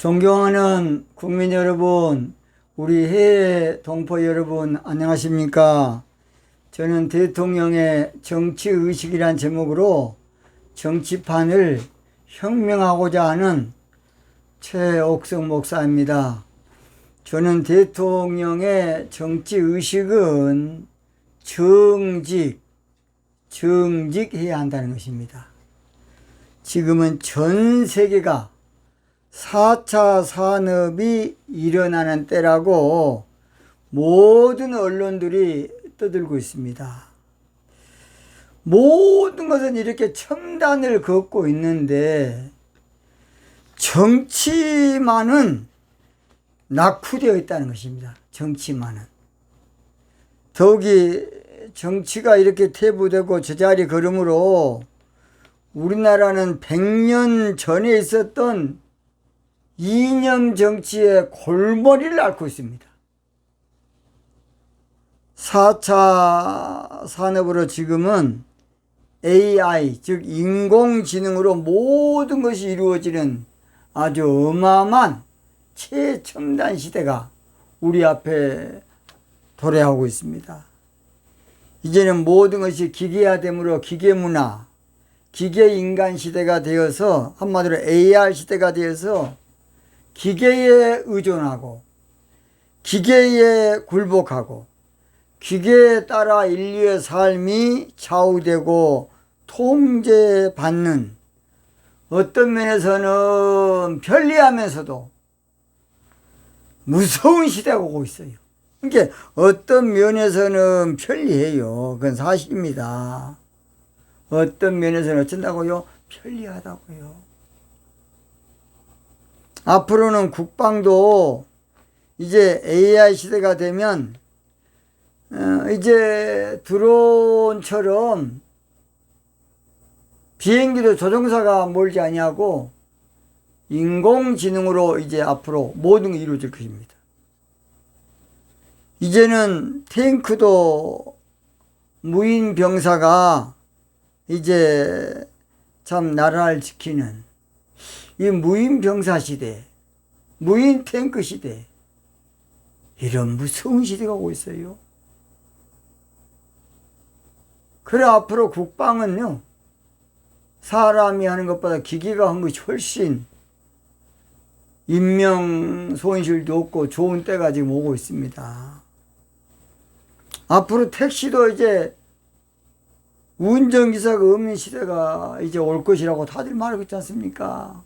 존경하는 국민 여러분, 우리 해외 동포 여러분 안녕하십니까? 저는 대통령의 정치의식이란 제목으로 정치판을 혁명하고자 하는 최옥성 목사입니다. 저는 대통령의 정치의식은 정직해야 한다는 것입니다. 지금은 전 세계가 4차 산업이 일어나는 때라고 모든 언론들이 떠들고 있습니다. 모든 것은 이렇게 첨단을 걷고 있는데 정치만은 낙후되어 있다는 것입니다. 정치만은. 더욱이 정치가 이렇게 퇴보되고 제자리 걸음으로 우리나라는 100년 전에 있었던 이념 정치의 골머리를 앓고 있습니다. 4차 산업으로 지금은 AI, 즉 인공지능으로 모든 것이 이루어지는 아주 어마어마한 최첨단 시대가 우리 앞에 도래하고 있습니다. 이제는 모든 것이 기계화됨으로 기계문화, 기계인간 시대가 되어서 한마디로 AR 시대가 되어서 기계에 의존하고 기계에 굴복하고 기계에 따라 인류의 삶이 좌우되고 통제받는 어떤 면에서는 편리하면서도 무서운 시대가 오고 있어요. 그러니까 어떤 면에서는 편리해요. 그건 사실입니다. 어떤 면에서는 어쩐다고요? 편리하다고요. 앞으로는 국방도 이제 AI 시대가 되면 이제 드론처럼 비행기도 조종사가 몰지 아니하고 인공지능으로 이제 앞으로 모든 게 이루어질 것입니다. 이제는 탱크도 무인 병사가 이제 참 나라를 지키는 이 무인 병사 시대, 무인 탱크 시대, 이런 무서운 시대가 오고 있어요. 그래 앞으로 국방은요, 사람이 하는 것보다 기계가 한 것이 훨씬 인명 손실도 없고 좋은 때가 지금 오고 있습니다. 앞으로 택시도 이제 운전기사가 없는 시대가 이제 올 것이라고 다들 말하고 있지 않습니까?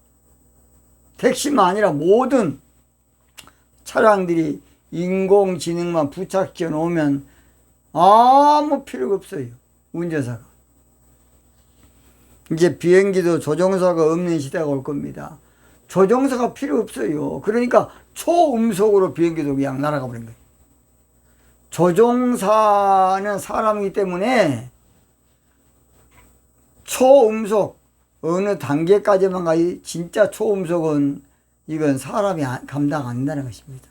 택시만 아니라 모든 차량들이 인공지능만 부착시켜 놓으면 아무 필요가 없어요. 운전사가. 이제 비행기도 조종사가 없는 시대가 올 겁니다. 조종사가 필요 없어요. 그러니까 초음속으로 비행기도 그냥 날아가 버린 거예요. 조종사는 사람이기 때문에 초음속 어느 단계까지만 가야 진짜 초음속은 이건 사람이 감당 안 된다는 것입니다.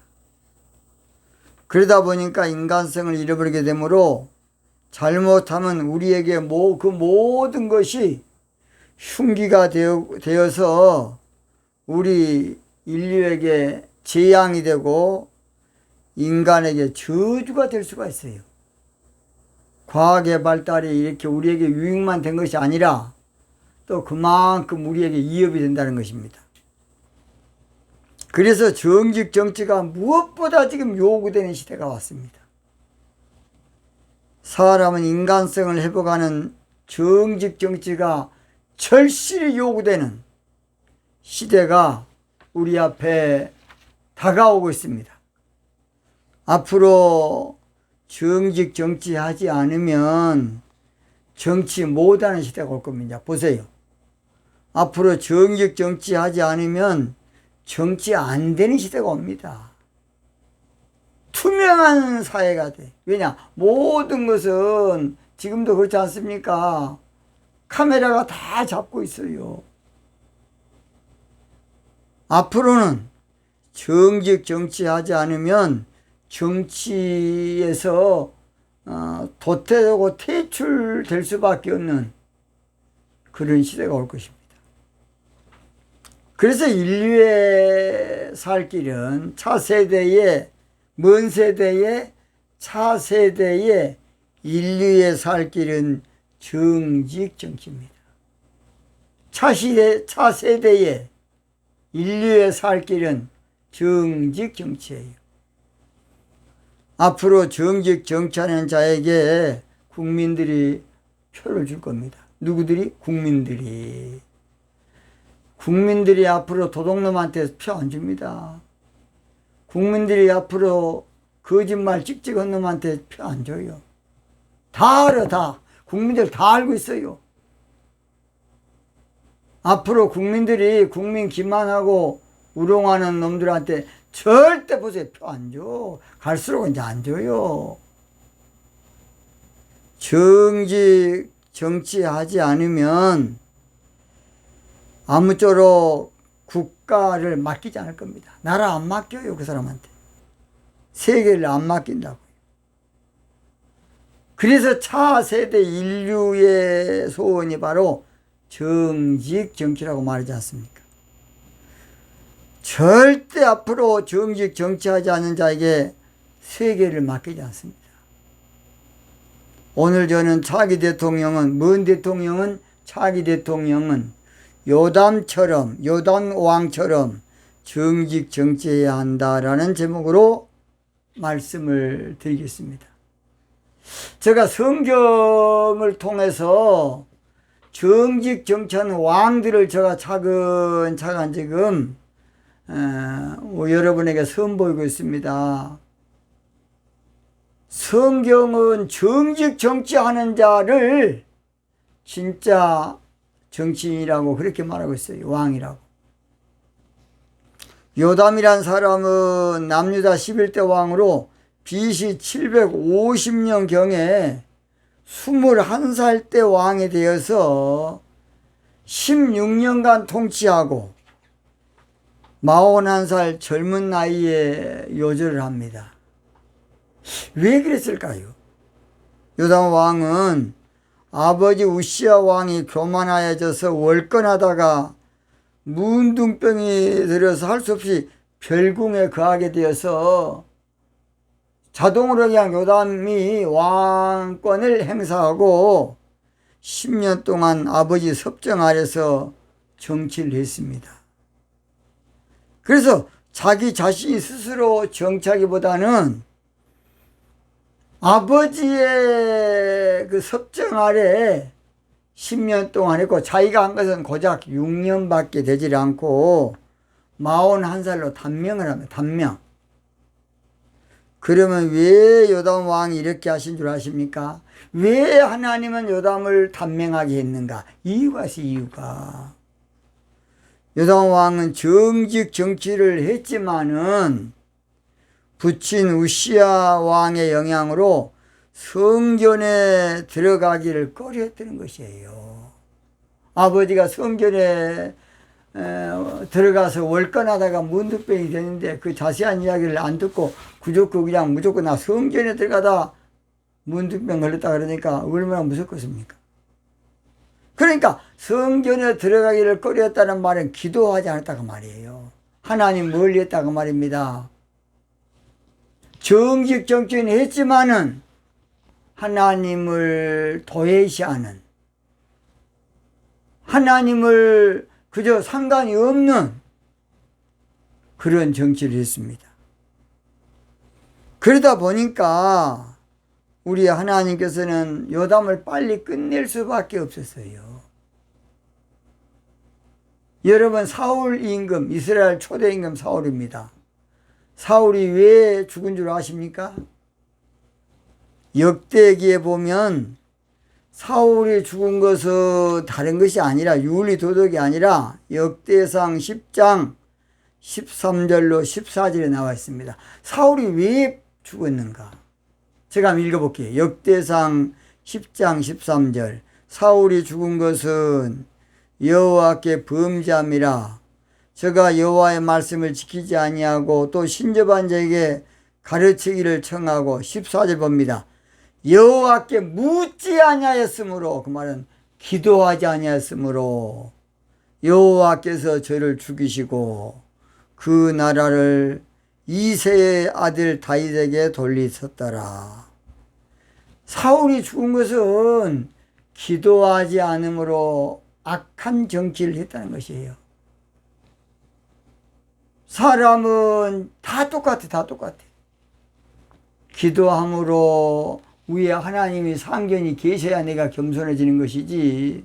그러다 보니까 인간성을 잃어버리게 되므로 잘못하면 우리에게 그 모든 것이 흉기가 되어서 우리 인류에게 재앙이 되고 인간에게 저주가 될 수가 있어요. 과학의 발달이 이렇게 우리에게 유익만 된 것이 아니라 또 그만큼 우리에게 위협이 된다는 것입니다. 그래서 정직 정치가 무엇보다 지금 요구되는 시대가 왔습니다. 사람은 인간성을 회복하는 정직 정치가 절실히 요구되는 시대가 우리 앞에 다가오고 있습니다. 앞으로 정직 정치하지 않으면 정치 못하는 시대가 올 겁니다. 보세요. 앞으로 정직 정치하지 않으면 정치 안 되는 시대가 옵니다. 투명한 사회가 돼. 왜냐? 모든 것은 지금도 그렇지 않습니까? 카메라가 다 잡고 있어요. 앞으로는 정직 정치하지 않으면 정치에서 도태되고 퇴출될 수밖에 없는 그런 시대가 올 것입니다. 그래서 인류의 살 길은 차세대의 먼 세대의 차세대의 인류의 살 길은 정직 정치입니다. 차세대의 인류의 살 길은 정직 정치예요. 앞으로 정직 정치하는 자에게 국민들이 표를 줄 겁니다. 누구들이? 국민들이. 국민들이 앞으로 도둑놈한테 표 안 줍니다. 국민들이 앞으로 거짓말 찍찍한 놈한테 표 안 줘요. 다 알아, 다. 국민들 다 알고 있어요. 앞으로 국민들이 국민 기만하고 우롱하는 놈들한테 절대 보세요. 표 안 줘. 갈수록 이제 안 줘요. 정직 정치하지 않으면 아무쪼록 국가를 맡기지 않을 겁니다. 나라 안 맡겨요, 그 사람한테. 세계를 안 맡긴다고요. 그래서 차세대 인류의 소원이 바로 정직 정치라고 말하지 않습니까? 절대 앞으로 정직 정치하지 않는 자에게 세계를 맡기지 않습니다. 오늘 저는 차기 대통령은, 먼 대통령은, 차기 대통령은 요담처럼, 요담 왕처럼 정직 정치해야 한다라는 제목으로 말씀을 드리겠습니다. 제가 성경을 통해서 정직 정치하는 왕들을 제가 차근차근 지금 여러분에게 선보이고 있습니다. 성경은 정직 정치하는 자를 진짜 정치인이라고 그렇게 말하고 있어요. 왕이라고. 요담이란 사람은 남유다 11대 왕으로 BC 750년경에 21살 때 왕이 되어서 16년간 통치하고 41살 젊은 나이에 요절을 합니다. 왜 그랬을까요? 요담 왕은 아버지 우시야 왕이 교만하여져서 월권하다가 문둥병이 들어서 할 수 없이 별궁에 거하게 되어서 자동으로 그냥 요담이 왕권을 행사하고 10년 동안 아버지 섭정 아래서 정치를 했습니다. 그래서 자기 자신이 스스로 정치하기보다는 아버지의 그 섭정 아래 10년 동안 했고, 자기가 한 것은 고작 6년밖에 되질 않고 41살로 단명을 합니다. 단명. 그러면 왜 요담 왕이 이렇게 하신 줄 아십니까? 왜 하나님은 요담을 단명하게 했는가? 이유가 있어요, 이유가. 요담 왕은 정직 정치를 했지만은 부친 우시야 왕의 영향으로 성전에 들어가기를 꺼려했다는 것이에요. 아버지가 성전에 들어가서 월권하다가 문득병이 되는데 그 자세한 이야기를 안 듣고 그냥 무조건 나 성전에 들어가다 문득병 걸렸다 그러니까 얼마나 무섭겠습니까? 그러니까 성전에 들어가기를 꺼려했다는 말은 기도하지 않았다고 말이에요. 하나님 멀리 했다고 말입니다. 정직 정치는 했지만은 하나님을 도외시하는, 하나님을 그저 상관이 없는 그런 정치를 했습니다. 그러다 보니까 우리 하나님께서는 요담을 빨리 끝낼 수밖에 없었어요. 여러분, 사울 임금, 이스라엘 초대 임금 사울입니다. 사울이 왜 죽은 줄 아십니까? 역대기에 보면 사울이 죽은 것은 다른 것이 아니라, 윤리도덕이 아니라 역대상 10장 13절로 14절에 나와 있습니다. 사울이 왜 죽었는가? 제가 한번 읽어볼게요. 역대상 10장 13절. 사울이 죽은 것은 여호와께 범죄함이라. 저가 여호와의 말씀을 지키지 아니하고 또 신접한 자에게 가르치기를 청하고. 14절 봅니다. 여호와께 묻지 아니하였으므로, 그 말은 기도하지 아니하였으므로 여호와께서 저를 죽이시고 그 나라를 이새의 아들 다윗에게 돌리셨더라. 사울이 죽은 것은 기도하지 않으므로 악한 정치를 했다는 것이에요. 사람은 다 똑같아. 기도함으로 위에 하나님이 상견이 계셔야 내가 겸손해지는 것이지,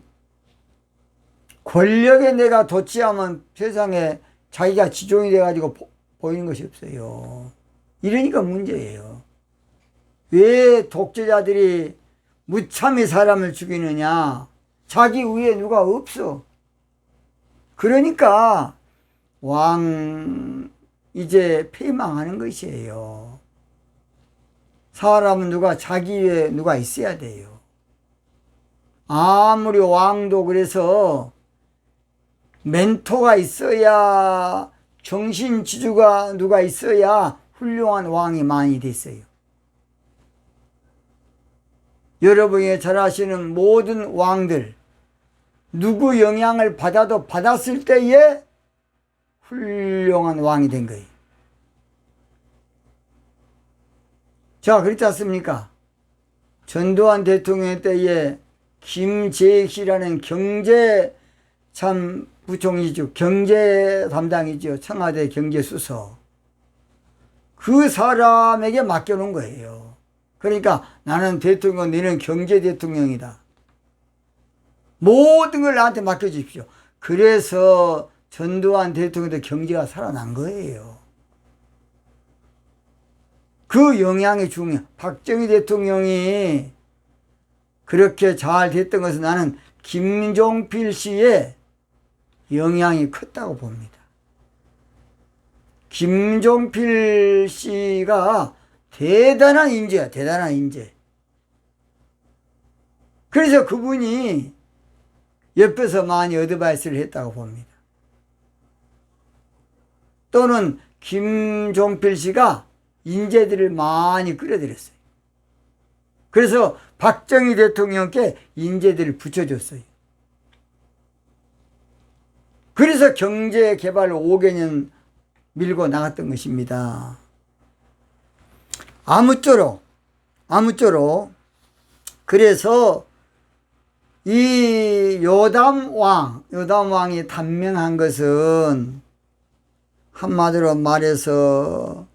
권력에 내가 돋지하면 세상에 자기가 지종이 돼가지고 보이는 것이 없어요. 이러니까 문제예요. 왜 독재자들이 무참히 사람을 죽이느냐? 자기 위에 누가 없어. 그러니까 왕 이제 패망하는 것이에요. 사람은 자기 위에 누가 있어야 돼요. 아무리 왕도 그래서 멘토가 있어야, 정신지주가 누가 있어야 훌륭한 왕이 많이 됐어요. 여러분이 잘 아시는 모든 왕들, 누구 영향을 받았을 때에 훌륭한 왕이 된 거예요. 자, 그렇지 않습니까? 전두환 대통령 때에 김재익이라는 부총리죠. 경제 담당이죠. 청와대 경제수석. 그 사람에게 맡겨놓은 거예요. 그러니까 나는 대통령, 너는 경제 대통령이다. 모든 걸 나한테 맡겨주십시오. 그래서 전두환 대통령도 경제가 살아난 거예요. 그 영향이 중요해요. 박정희 대통령이 그렇게 잘 됐던 것은 나는 김종필 씨의 영향이 컸다고 봅니다. 김종필 씨가 대단한 인재야, 대단한 인재. 그래서 그분이 옆에서 많이 어드바이스를 했다고 봅니다. 또는 김종필 씨가 인재들을 많이 끌어들였어요. 그래서 박정희 대통령께 인재들을 붙여줬어요. 그래서 경제개발 5개년 밀고 나갔던 것입니다. 아무쪼록 그래서 이 요담왕이 단명한 것은 한마디로 말해서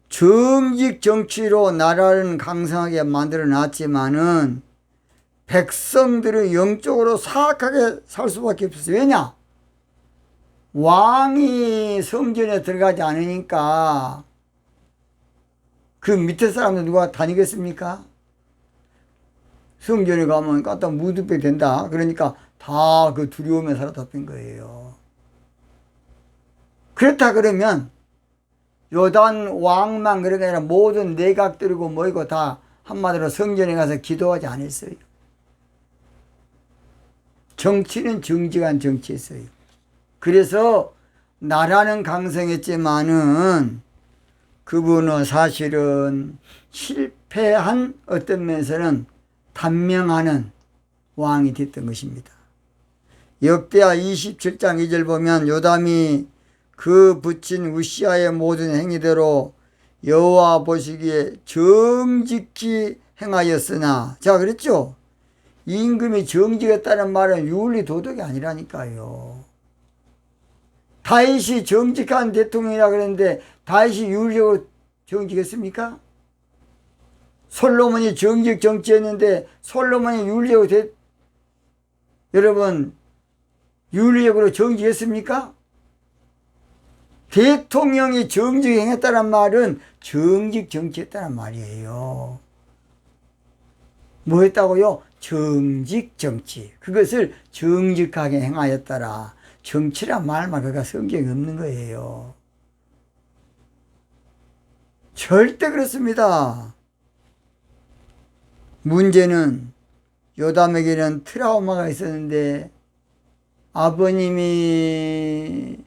정직 정치로 나라를 강성하게 만들어 놨지만은 백성들은 영적으로 사악하게 살 수밖에 없었어요. 왜냐? 왕이 성전에 들어가지 않으니까 그 밑에 사람들 누가 다니겠습니까? 성전에 가면 갖다 무드백 된다. 그러니까 다 그 두려움에 사로잡힌 거예요. 그렇다 그러면 요단 왕만 그런 게 아니라 모든 내각들이고 뭐이고 다 한마디로 성전에 가서 기도하지 않았어요. 정치는 정직한 정치였어요. 그래서 나라는 강성했지만은 그분은 사실은 실패한 어떤 면에서는 단명하는 왕이 됐던 것입니다. 역대하 27장 2절 보면 요담이 그 붙인 우시아의 모든 행위대로 여호와 보시기에 정직히 행하였으나, 자 그랬죠? 임금이 정직했다는 말은 윤리 도덕이 아니라니까요. 다윗이 정직한 대통령이라 그랬는데 다윗이 윤리적으로 정직했습니까? 솔로몬이 정직 정치했는데 솔로몬이 윤리적으로 여러분 윤리적으로 정직했습니까? 대통령이 정직 행했다는 말은 정직 정치했다는 말이에요. 뭐 했다고요? 정직 정치. 그것을 정직하게 행하였더라. 정치란 말만 그가 성경에 없는 거예요. 절대 그렇습니다. 문제는 요담에게는 트라우마가 있었는데 아버님이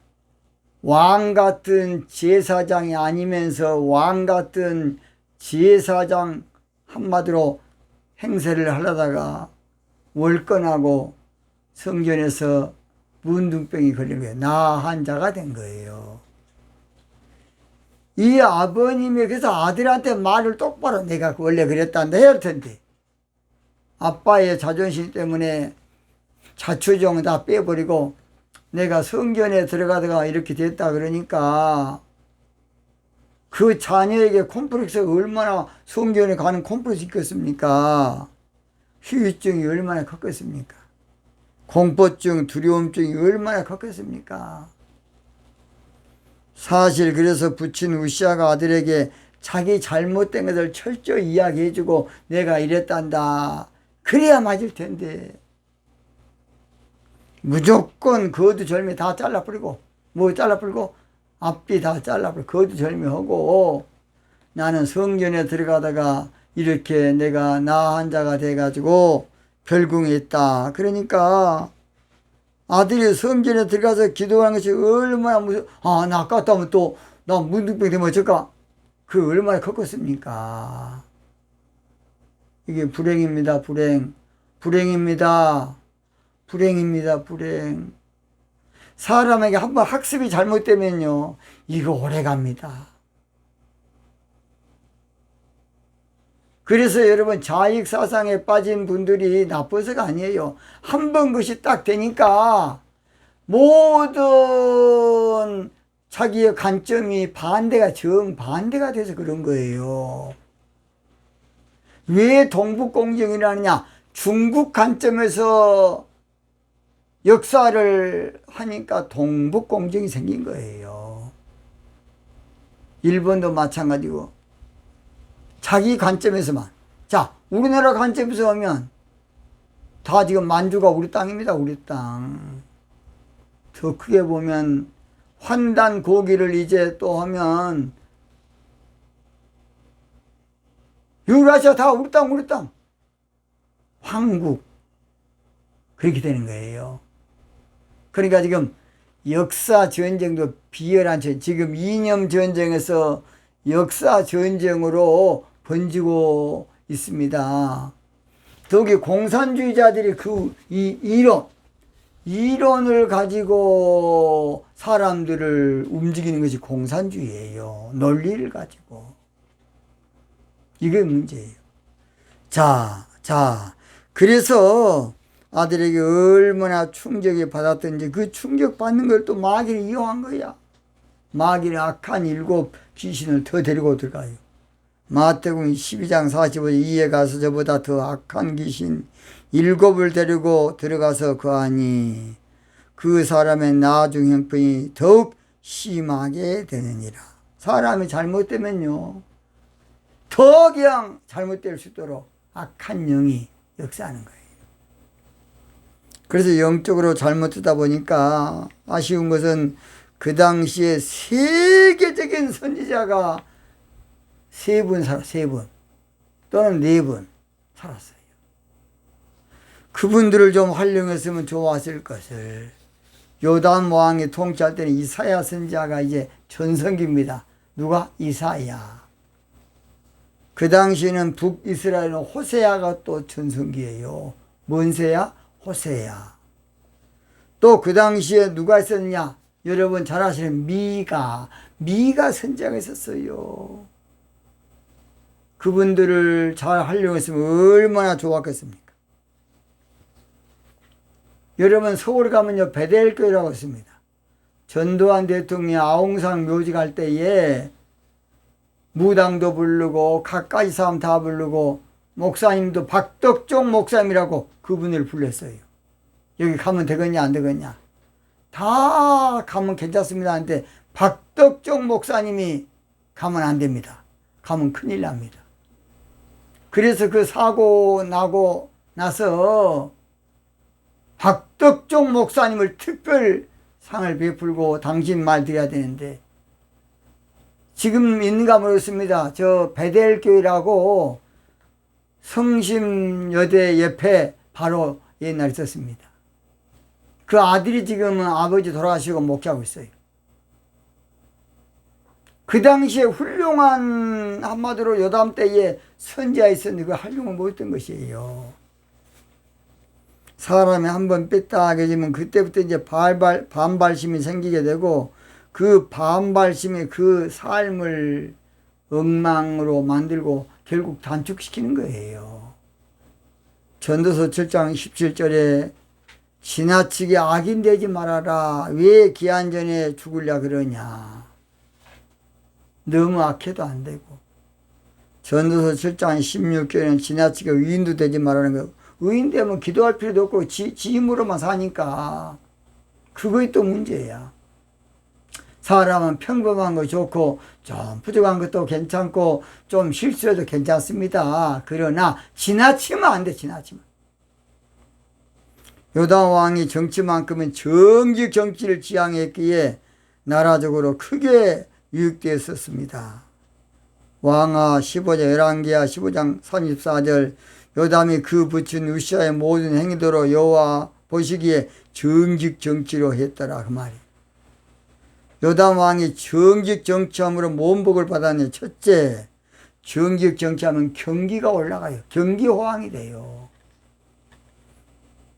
왕 같은 제사장이 아니면서 왕 같은 제사장 한마디로 행세를 하려다가 월권하고 성전에서 문둥병이 걸린 거예요. 나한 자가 된 거예요. 이 아버님이 그래서 아들한테 말을 똑바로 내가 원래 그랬단다 해야 할 텐데 아빠의 자존심 때문에 자초정 다 빼버리고 내가 성전에 들어가다가 이렇게 됐다 그러니까 그 자녀에게 콤플렉스가 얼마나 성전에 가는 콤플렉스 있겠습니까? 후유증이 얼마나 컸겠습니까? 공포증, 두려움증이 얼마나 컸겠습니까? 사실 그래서 부친 우시아가 아들에게 자기 잘못된 것을 철저히 이야기해주고 내가 이랬단다. 그래야 맞을 텐데. 무조건 거두절미 다 잘라버리고 뭐 잘라버리고 앞뒤 다 잘라버리고 거두절미하고 나는 성전에 들어가다가 이렇게 내가 나 환자가 돼가지고 결궁했다. 그러니까 아들이 성전에 들어가서 기도하는 것이 얼마나 나 아깝다 하면 또 나 문득병 되면 어쩔까? 그 얼마나 컸겠습니까? 이게 불행입니다. 불행입니다. 불행. 사람에게 한번 학습이 잘못되면요 이거 오래갑니다. 그래서 여러분 자익사상에 빠진 분들이 나빠서가 아니에요. 한번 것이 딱 되니까 모든 자기의 관점이 정반대가 돼서 그런 거예요. 왜 동북공정이라느냐? 중국 관점에서 역사를 하니까 동북공정이 생긴 거예요. 일본도 마찬가지고 자기 관점에서만. 자, 우리나라 관점에서 하면 다 지금 만주가 우리 땅입니다. 우리 땅. 더 크게 보면 환단 고기를 이제 또 하면 유라시아 다 우리 땅. 황국. 그렇게 되는 거예요. 그러니까 지금 역사 전쟁도 비열한 지금 이념 전쟁에서 역사 전쟁으로 번지고 있습니다. 더욱이 공산주의자들이 이론을 가지고 사람들을 움직이는 것이 공산주의예요. 논리를 가지고. 이게 문제예요. 자, 그래서 아들에게 얼마나 충격이 받았던지 그 충격받는 걸 또 마귀를 이용한 거야. 마귀는 악한 7 귀신을 더 데리고 들어가요. 마태복음 12장 45절 이에 가서 저보다 더 악한 귀신 7을 데리고 들어가서 거하니 그 사람의 나중 형편이 더욱 심하게 되느니라. 사람이 잘못되면요 더 그냥 잘못될 수 있도록 악한 영이 역사하는 거예요. 그래서 영적으로 잘못되다 보니까 아쉬운 것은 그 당시에 세계적인 선지자가 3분 또는 4분 살았어요. 그분들을 좀 활용했으면 좋았을 것을. 요담 왕이 통치할 때는 이사야 선지자가 이제 전성기입니다. 누가? 이사야. 그 당시에는 북이스라엘은 호세아가 또 전성기예요. 뭔 세야? 호세아. 또 그 당시에 누가 있었느냐? 여러분 잘 아시는 미가 선지자가 있었어요. 그분들을 잘 활용했으면 얼마나 좋았겠습니까? 여러분 서울 가면요 베델교회라고 있습니다. 전두환 대통령이 아웅산 묘지 갈 때에 무당도 부르고 갖가지 사람 다 부르고 목사님도 박덕종 목사님이라고 그분을 불렀어요. 여기 가면 되겠냐 안 되겠냐? 다 가면 괜찮습니다 하는데 박덕종 목사님이 가면 안 됩니다. 가면 큰일 납니다. 그래서 그 사고 나고 나서 박덕종 목사님을 특별 상을 베풀고 당신 말 드려야 되는데 지금 있는가 모르겠습니다. 저 베델교회라고 성심여대 옆에 바로 옛날에 있었습니다. 그 아들이 지금은 아버지 돌아가시고 목회하고 있어요. 그 당시에 훌륭한 한마디로 요담 때에 선지자 있었는데 그 활용을 못했던 것이에요. 사람이 한번 뺐다 하게 되면 그때부터 이제 반발심이 생기게 되고 그 반발심의 그 삶을 엉망으로 만들고 결국 단축시키는 거예요. 전도서 7장 17절에 지나치게 악인되지 말아라. 왜 기한 전에 죽으려 그러냐. 너무 악해도 안 되고. 전도서 7장 16절에는 지나치게 의인도 되지 말라는 거. 의인 되면 기도할 필요도 없고 지 힘으로만 사니까 그거이 또 문제야. 사람은 평범한 거 좋고 좀 부족한 것도 괜찮고 좀 실수해도 괜찮습니다. 그러나 지나치면 안 돼. 지나치면. 요담 왕이 정치만큼은 정직 정치를 지향했기에 나라적으로 크게 유익되었었습니다. 왕하 15장 열왕기하 15장 34절 요담이 그 붙인 우시아의 모든 행위대로 여호와 보시기에 정직 정치로 했더라. 그 말이에요. 요담 왕이 정직 정치함으로 뭔 복을 받았냐. 첫째, 정직 정치하면 경기가 올라가요. 경기 호황이 돼요.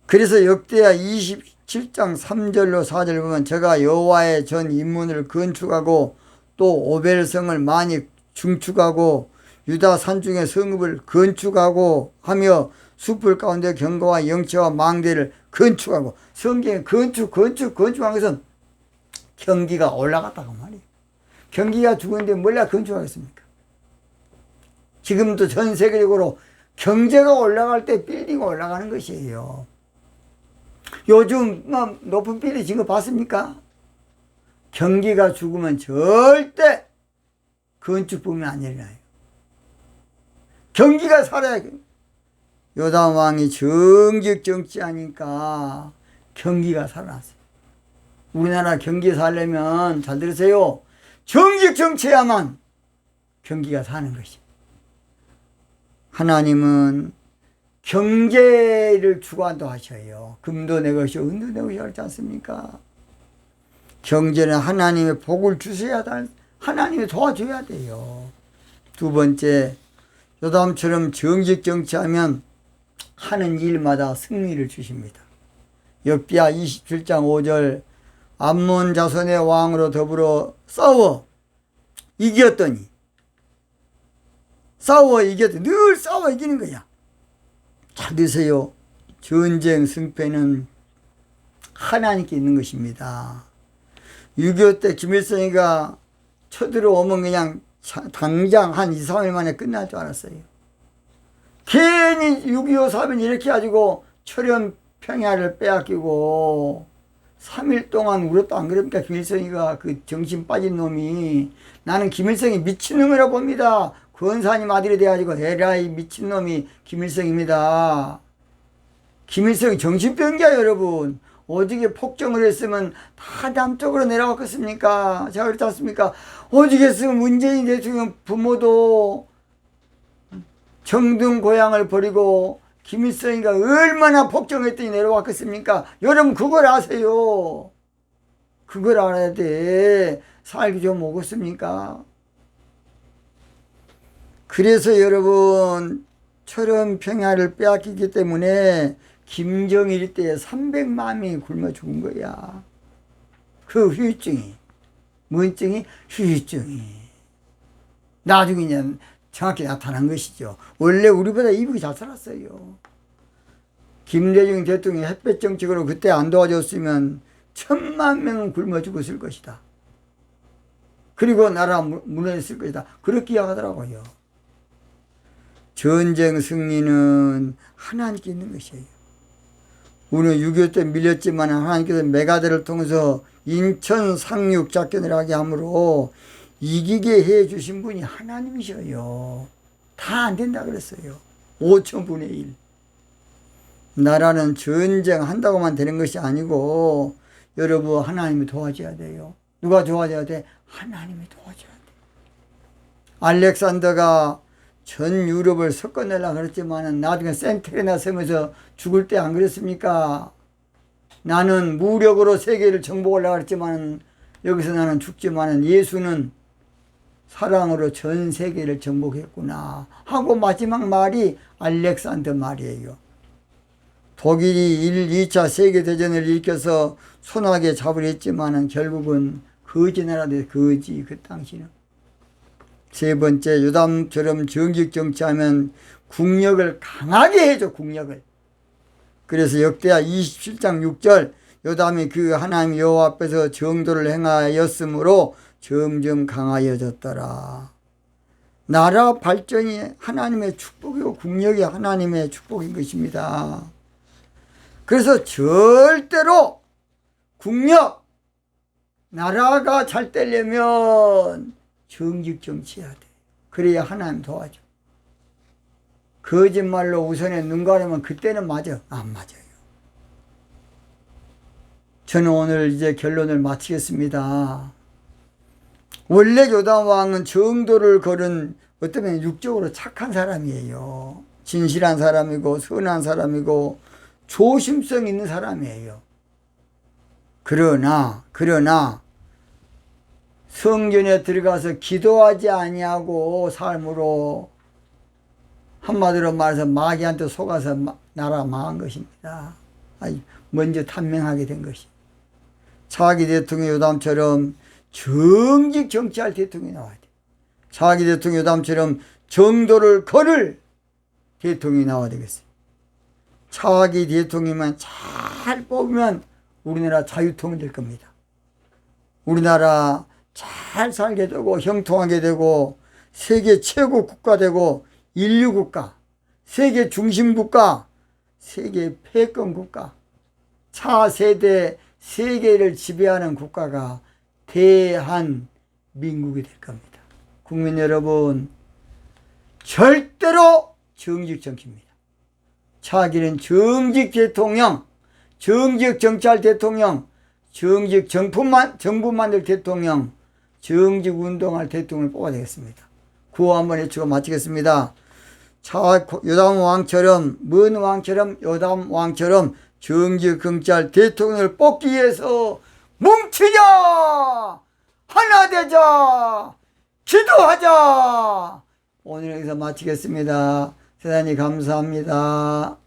그래서 역대하 27장 3절로 4절 보면 제가 여호와의 전 인문을 건축하고 또 오벨성을 많이 중축하고 유다 산중의 성읍을 건축하고 하며 숲을 가운데 경과와 영체와 망대를 건축하고 성경에 건축한 것은 경기가 올라갔다고 말이에요. 경기가 죽었는데 몰라 건축하겠습니까? 지금도 전 세계적으로 경제가 올라갈 때 빌딩이 올라가는 것이에요. 요즘 높은 빌딩 지금 봤습니까? 경기가 죽으면 절대 건축붐이 안 일어나요. 경기가 살아야 돼요. 요담 왕이 정직 정치하니까 경기가 살아났어요. 우리나라 경기 살려면 잘 들으세요. 정직 정치해야만 경기가 사는 것이. 하나님은 경제를 주관도 하셔요. 금도 내 것이요 은도 내 것이요 하지 않습니까? 경제는 하나님의 복을 주셔야 돼. 하나님이 도와줘야 돼요. 두 번째, 요담처럼 정직 정치하면 하는 일마다 승리를 주십니다. 역기하 27장 5절 암몬 자손의 왕으로 더불어 싸워 이겼더니 늘 싸워 이기는 거야. 잘 드세요. 전쟁 승패는 하나님께 있는 것입니다. 6.25 때 김일성이가 쳐들어오면 그냥 당장 한 2, 3일 만에 끝날 줄 알았어요. 괜히 6.25 사변 이렇게 가지고 철현 평야를 빼앗기고 3일 동안 울었다 안 그럽니까? 김일성이가 그 정신 빠진 놈이. 나는 김일성이 미친놈이라고 봅니다. 권사님 아들이 돼가지고 에라이 미친놈이 김일성입니다. 김일성이 정신병자예요 여러분. 오직에 폭정을 했으면 다 남쪽으로 내려갔겠습니까? 제가 그랬지 않습니까? 오직에 했으면 문재인 대통령 부모도 정등 고향을 버리고 김일성이가 얼마나 폭정했더니 내려왔겠습니까? 여러분 그걸 아세요. 그걸 알아야 돼. 살기 좀 오겠습니까? 그래서 여러분 철원 평야를 빼앗기기 때문에 김정일 때 300만이 굶어 죽은 거야. 그 후유증이. 뭔 증이? 후유증이. 나중에 이제 정확히 나타난 것이죠. 원래 우리보다 이북이 잘 살았어요. 김대중 대통령이 햇볕 정책으로 그때 안 도와줬으면 1000만 명은 굶어 죽었을 것이다. 그리고 나라 무너졌을 것이다. 그렇게 이야기하더라고요. 전쟁 승리는 하나님께 있는 것이에요. 우리는 6.25 때 밀렸지만 하나님께서 메가드를 통해서 인천 상륙 작전을 하게 함으로 이기게 해 주신 분이 하나님이셔요. 다 안 된다 그랬어요. 5천분의 1. 나라는 전쟁한다고만 되는 것이 아니고 여러분 하나님이 도와줘야 돼요. 누가 도와줘야 돼? 하나님이 도와줘야 돼. 알렉산더가 전 유럽을 섞어내려고 그랬지만 나중에 센테레나 섬에서 죽을 때 안 그랬습니까? 나는 무력으로 세계를 정복하려고 그랬지만 여기서 나는 죽지만 예수는 사랑으로 전 세계를 정복했구나 하고 마지막 말이 알렉산더 말이에요. 독일이 1, 2차 세계대전을 일으켜서 손아귀에 잡으려 했지만 결국은 거지 나라 돼. 거지 그 당시는. 세 번째, 요담처럼 정직 정치하면 국력을 강하게 해줘. 국력을. 그래서 역대하 27장 6절 요담이 그 하나님 여호와 앞에서 정도를 행하였으므로 점점 강하여졌더라. 나라 발전이 하나님의 축복이고 국력이 하나님의 축복인 것입니다. 그래서 절대로 국력, 나라가 잘 되려면 정직 정치해야 돼. 그래야 하나님 도와줘. 거짓말로 우선에 눈 가리면 그때는 맞아. 안 맞아요. 저는 오늘 이제 결론을 마치겠습니다. 원래 요담 왕은 정도를 걸은 어쩌면 육적으로 착한 사람이에요. 진실한 사람이고 선한 사람이고 조심성 있는 사람이에요. 그러나 성전에 들어가서 기도하지 아니하고 삶으로 한마디로 말해서 마귀한테 속아서 나라 망한 것입니다. 먼저 탄명하게 된 것이. 차기 대통령 요담처럼 정직 정치할 대통령이 나와야 돼. 차기 대통령 요담처럼 정도를 걸을 대통령이 나와야 되겠어요. 차기 대통령만 잘 뽑으면 우리나라 자유통일 될 겁니다. 우리나라 잘 살게 되고 형통하게 되고 세계 최고 국가 되고 인류 국가, 세계 중심 국가, 세계 패권 국가, 차세대 세계를 지배하는 국가가 대한민국이 될 겁니다. 국민 여러분, 절대로 정직 정치입니다. 차기는 정직 대통령, 정직 정치할 대통령, 정직 정부 만들 대통령, 정직 운동할 대통령을 뽑아야 되겠습니다. 구호 한번 해주고 마치겠습니다. 요담 왕처럼, 먼 왕처럼, 요담 왕처럼 정직 정치할 대통령을 뽑기 위해서 뭉치자! 하나 되자! 기도하자! 오늘 여기서 마치겠습니다. 대단히 감사합니다.